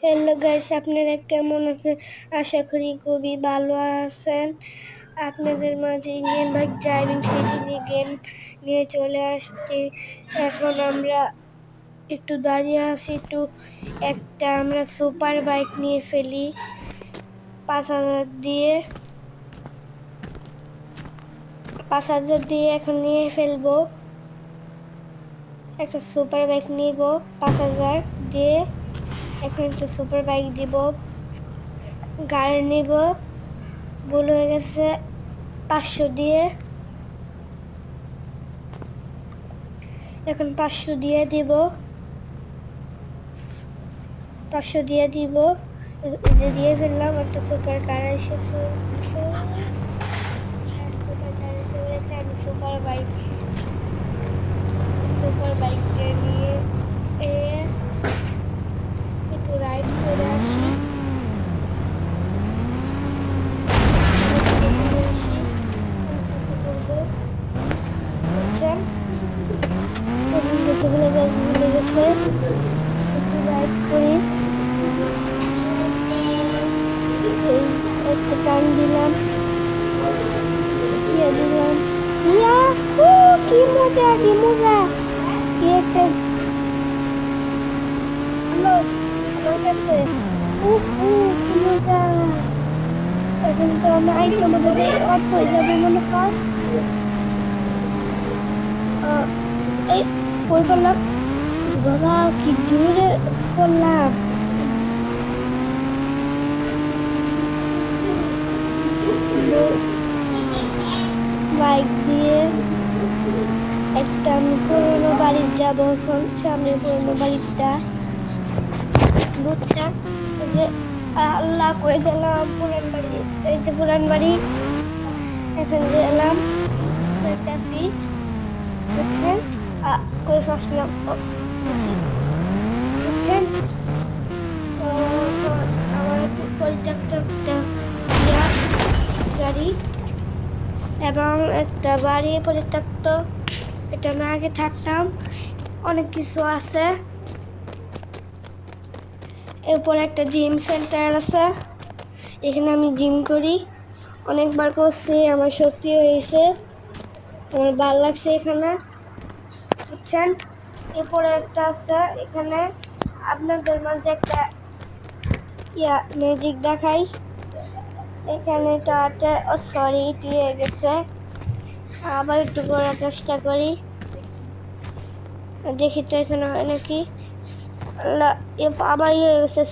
Hello guys, আপনারা কেমন আছেন? আশা করি খুবই ভালো আছেন। আপনাদের মাঝে Indian bike driving fitting game নিয়ে চলে আসছি। এখন আমরা একটু দাঁড়িয়ে আছি, আমরা সুপার বাইক নিয়ে ফেলি 5,000 দিয়ে। 5,000 দিয়ে এখন নিয়ে ফেলবো। একটা সুপার বাইক নিব 5,000 দিয়ে। এখন একটা সুপার বাইক দিব। গাড়ি নিব, ভুল হয়ে গেছে, 500 দিয়ে। এখন 500 দিয়ে দিব। 500 দিয়ে দিব, যে দিয়ে ফেললাম। একটা সুপার কার এসে আমি সুপার বাইককে নিয়ে একটু রাইড করে আসি। বুঝছেন, ভুলে গেছে। একটু রাইড করি, একটা টান দিলাম, দিলাম। ইয়াহু, কি মজা কি মজা! কি একটা আমার কাছে কি মজা! এখন তো আমার আইটেম অফ হয়ে যাবে মনে হয়। এই কই করলাম বাবা, কি জোরে করলাম! বাইক দিয়ে একটা আমি পুরোনো বাড়ি যাবো। এখন সামনে পুরোনো বাড়িটা, বুঝছেন? যে আল্লাহ কয়ে গেলাম পুরান বাড়ি, এই যে পুরান বাড়ি। এখন গেলাম, দেখতেছি, বুঝছেন? কই ফাসলাম, বুঝছেন? আমার একটু পরিত্যক্ত একটা গাড়ি এবং একটা বাড়ি পরিত্যক্ত। এটা আমি আগে থাকতাম, অনেক কিছু আছে। এরপর একটা জিম সেন্টার আছে, এখানে আমি জিম করি। অনেকবার করছি, আমার শক্তি হয়েছে, আমার ভালো লাগছে এখানে, বুঝছেন? এরপরে একটা আছে, এখানে আপনাদের মাঝে একটা ম্যাজিক দেখাই। এখানে সরি দিয়ে গেছে, আবার একটু করার চেষ্টা করি, দেখি তো এখানে হয় নাকি। আবার হয়ে গেছে।